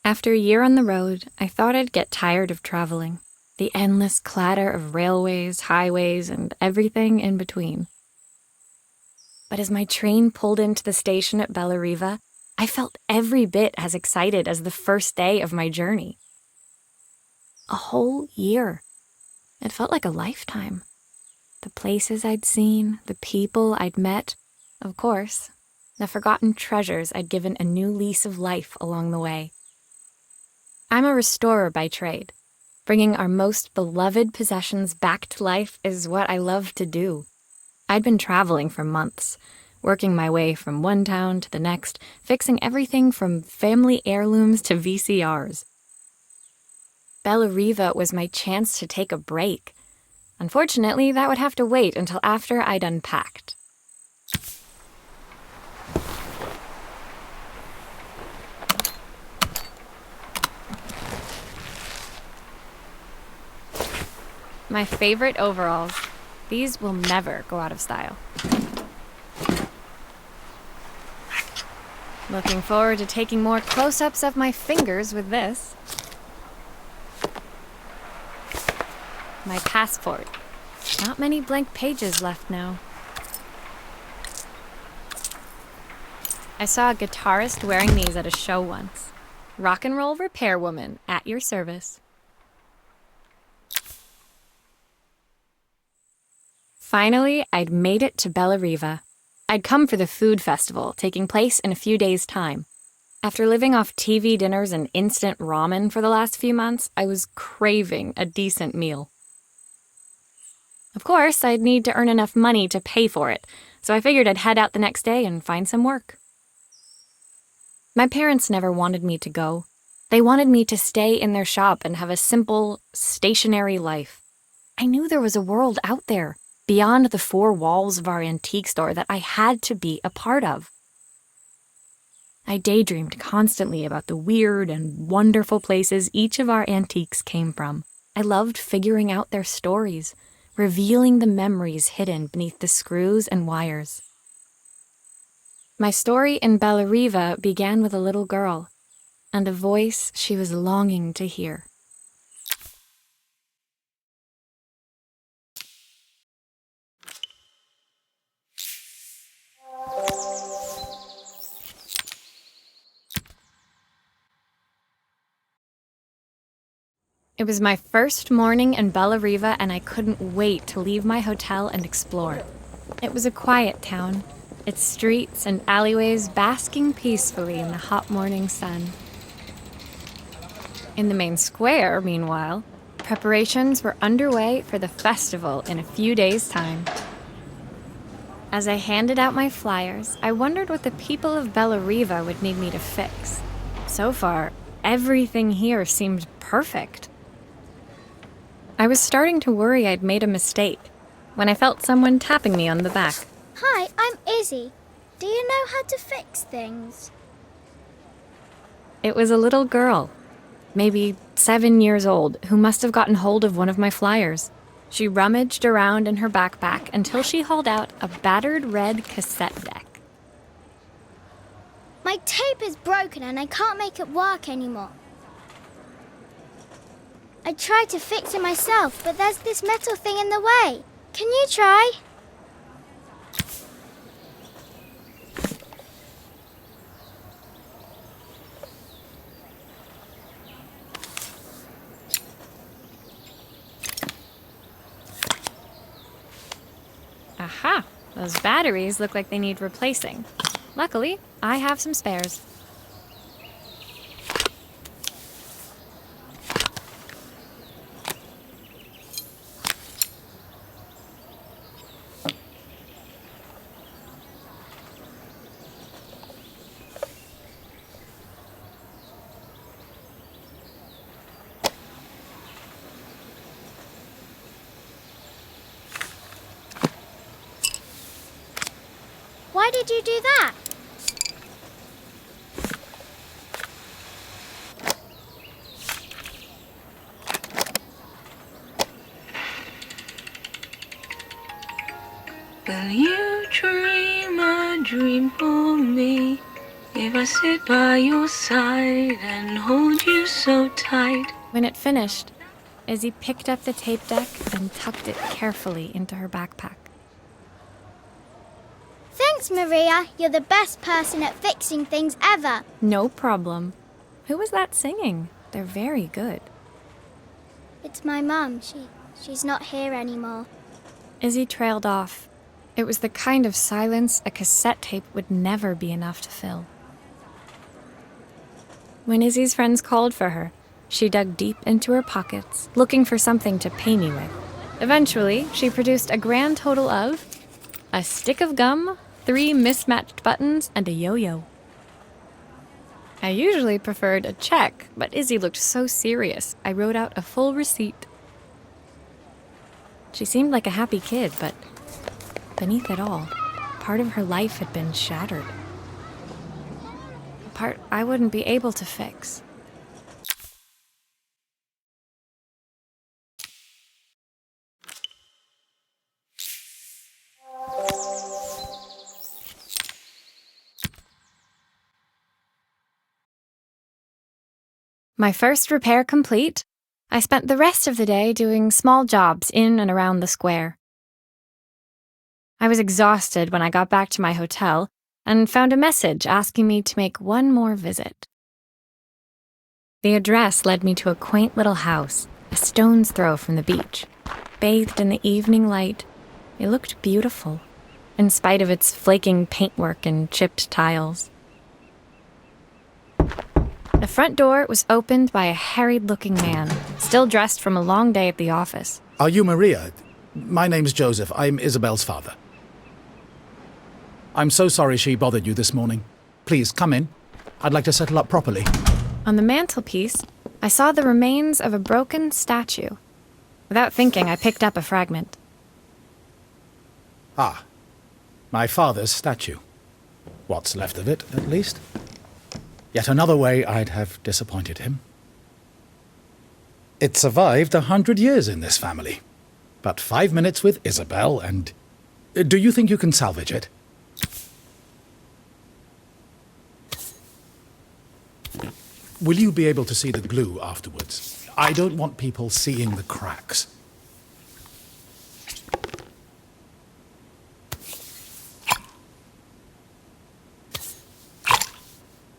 After a year on the road, I thought I'd get tired of traveling. The endless clatter of railways, highways, and everything in between. But as my train pulled into the station at Bellariva, I felt every bit as excited as the first day of my journey. A whole year. It felt like a lifetime. The places I'd seen, the people I'd met, of course, the forgotten treasures I'd given a new lease of life along the way. I'm a restorer by trade. Bringing our most beloved possessions back to life is what I love to do. I'd been traveling for months, working my way from one town to the next, fixing everything from family heirlooms to VCRs. Bellariva was my chance to take a break. Unfortunately, that would have to wait until after I'd unpacked. My favorite overalls. These will never go out of style. Looking forward to taking more close-ups of my fingers with this. My passport. Not many blank pages left now. I saw a guitarist wearing these at a show once. Rock and roll repair woman at your service. Finally, I'd made it to Bellariva. I'd come for the food festival, taking place in a few days' time. After living off TV dinners and instant ramen for the last few months, I was craving a decent meal. Of course, I'd need to earn enough money to pay for it, so I figured I'd head out the next day and find some work. My parents never wanted me to go. They wanted me to stay in their shop and have a simple, stationary life. I knew there was a world out there, beyond the four walls of our antique store, that I had to be a part of. I daydreamed constantly about the weird and wonderful places each of our antiques came from. I loved figuring out their stories, revealing the memories hidden beneath the screws and wires. My story in Bellariva began with a little girl, and a voice she was longing to hear. It was my first morning in Bellariva, and I couldn't wait to leave my hotel and explore. It was a quiet town, its streets and alleyways basking peacefully in the hot morning sun. In the main square, meanwhile, preparations were underway for the festival in a few days' time. As I handed out my flyers, I wondered what the people of Bellariva would need me to fix. So far, everything here seemed perfect. I was starting to worry I'd made a mistake when I felt someone tapping me on the back. Hi, I'm Izzy. Do you know how to fix things? It was a little girl, maybe 7 years old, who must have gotten hold of one of my flyers. She rummaged around in her backpack until she hauled out a battered red cassette deck. My tape is broken and I can't make it work anymore. I tried to fix it myself, but there's this metal thing in the way. Can you try? Aha! Those batteries look like they need replacing. Luckily, I have some spares. Why did you do that? Will you dream a dream for me? if I sit by your side and hold you so tight. When it finished, Izzy picked up the tape deck and tucked it carefully into her backpack. Thanks, Maria. You're the best person at fixing things ever. No problem. Who was that singing? They're very good. It's my mum. She's not here anymore. Izzy trailed off. It was the kind of silence a cassette tape would never be enough to fill. When Izzy's friends called for her, she dug deep into her pockets, looking for something to pay me with. Eventually, she produced a grand total of a stick of gum, 3 mismatched buttons, and a yo-yo. I usually preferred a check, but Izzy looked so serious, I wrote out a full receipt. She seemed like a happy kid, but beneath it all, part of her life had been shattered. A part I wouldn't be able to fix. My first repair complete, I spent the rest of the day doing small jobs in and around the square. I was exhausted when I got back to my hotel and found a message asking me to make one more visit. The address led me to a quaint little house, a stone's throw from the beach. Bathed in the evening light, it looked beautiful, in spite of its flaking paintwork and chipped tiles. The front door was opened by a harried-looking man, still dressed from a long day at the office. Are you Maria? My name's Joseph. I'm Isabel's father. I'm so sorry she bothered you this morning. Please, come in. I'd like to settle up properly. On the mantelpiece, I saw the remains of a broken statue. Without thinking, I picked up a fragment. Ah, my father's statue. What's left of it, at least. Yet another way I'd have disappointed him. It survived 100 years in this family. But 5 minutes with Isabel and... Do you think you can salvage it? Will you be able to see the glue afterwards? I don't want people seeing the cracks.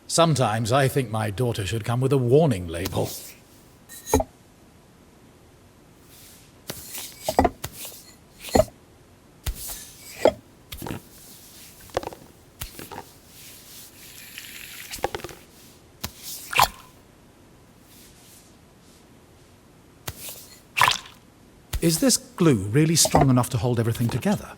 Sometimes I think my daughter should come with a warning label. Is this glue really strong enough to hold everything together?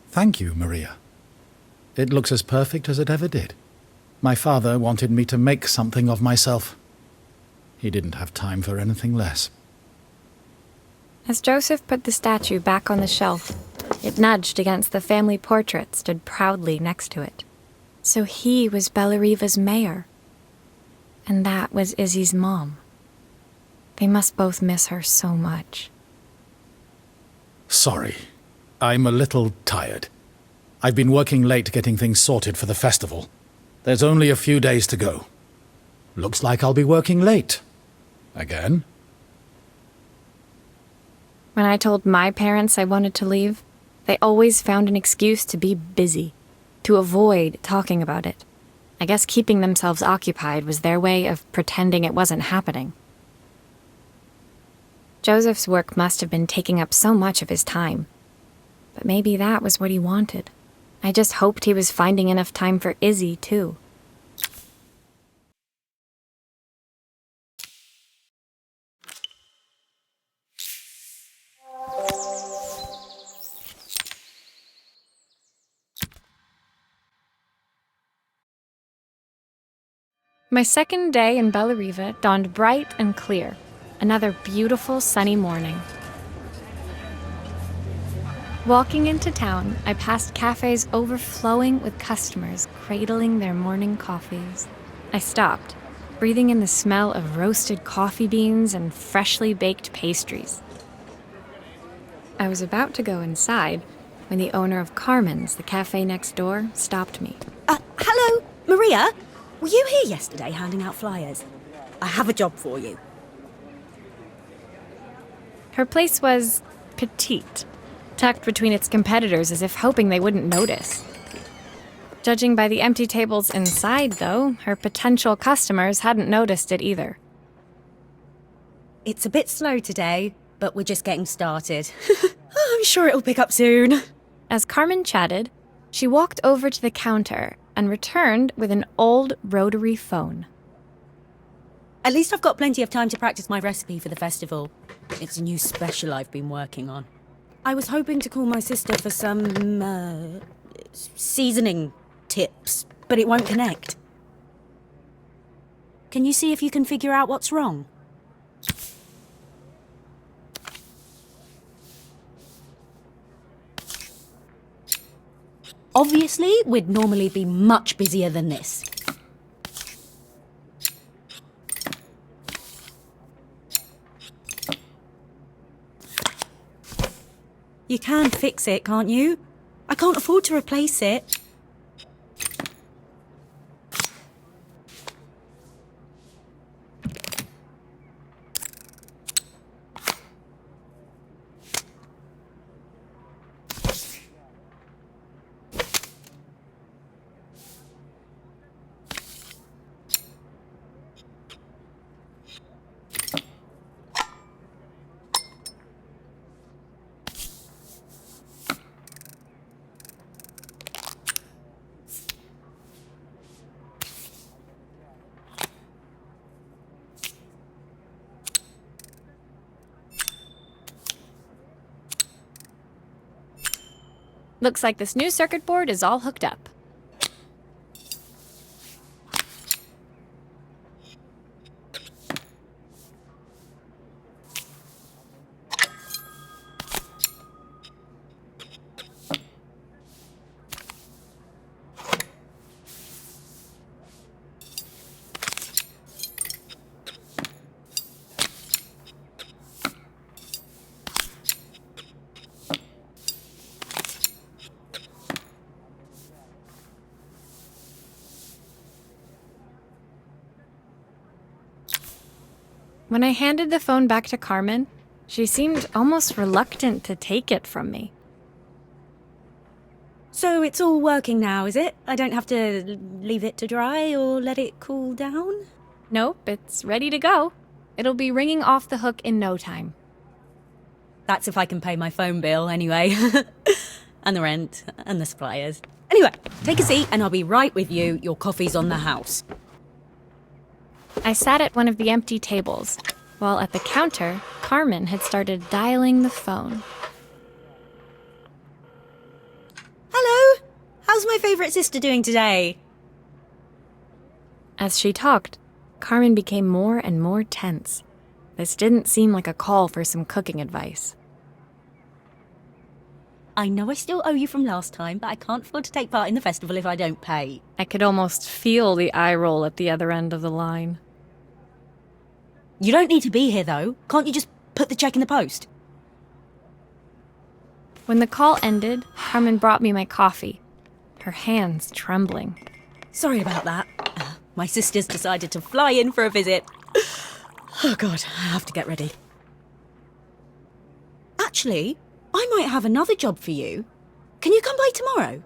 Thank you, Maria. It looks as perfect as it ever did. My father wanted me to make something of myself. He didn't have time for anything less. As Joseph put the statue back on the shelf, it nudged against the family portrait stood proudly next to it. So he was Bellariva's mayor. And that was Izzy's mom. They must both miss her so much. Sorry. I'm a little tired. I've been working late getting things sorted for the festival. There's only a few days to go. Looks like I'll be working late. Again? When I told my parents I wanted to leave, they always found an excuse to be busy, to avoid talking about it. I guess keeping themselves occupied was their way of pretending it wasn't happening. Joseph's work must have been taking up so much of his time. But maybe that was what he wanted. I just hoped he was finding enough time for Izzy, too. My second day in Bellariva dawned bright and clear. Another beautiful sunny morning. Walking into town, I passed cafes overflowing with customers cradling their morning coffees. I stopped, breathing in the smell of roasted coffee beans and freshly baked pastries. I was about to go inside when the owner of Carmen's, the cafe next door, stopped me. Hello, Maria? Were you here yesterday handing out flyers? I have a job for you. Her place was petite, tucked between its competitors as if hoping they wouldn't notice. Judging by the empty tables inside, though, her potential customers hadn't noticed it either. It's a bit slow today, but we're just getting started. I'm sure it'll pick up soon. As Carmen chatted, she walked over to the counter and returned with an old rotary phone. At least I've got plenty of time to practice my recipe for the festival. It's a new special I've been working on. I was hoping to call my sister for some, seasoning tips, but it won't connect. Can you see if you can figure out what's wrong? Obviously, we'd normally be much busier than this. You can fix it, can't you? I can't afford to replace it. Looks like this new circuit board is all hooked up. When I handed the phone back to Carmen, she seemed almost reluctant to take it from me. So it's all working now, is it? I don't have to leave it to dry or let it cool down? Nope, it's ready to go. It'll be ringing off the hook in no time. That's if I can pay my phone bill, anyway. And the rent, and the suppliers. Anyway, take a seat and I'll be right with you. Your coffee's on the house. I sat at one of the empty tables, while at the counter, Carmen had started dialing the phone. Hello? How's my favourite sister doing today? As she talked, Carmen became more and more tense. This didn't seem like a call for some cooking advice. I know I still owe you from last time, but I can't afford to take part in the festival if I don't pay. I could almost feel the eye roll at the other end of the line. You don't need to be here, though. Can't you just put the check in the post? When the call ended, Carmen brought me my coffee, her hands trembling. Sorry about that. My sister's decided to fly in for a visit. Oh, God, I have to get ready. Actually, I might have another job for you. Can you come by tomorrow?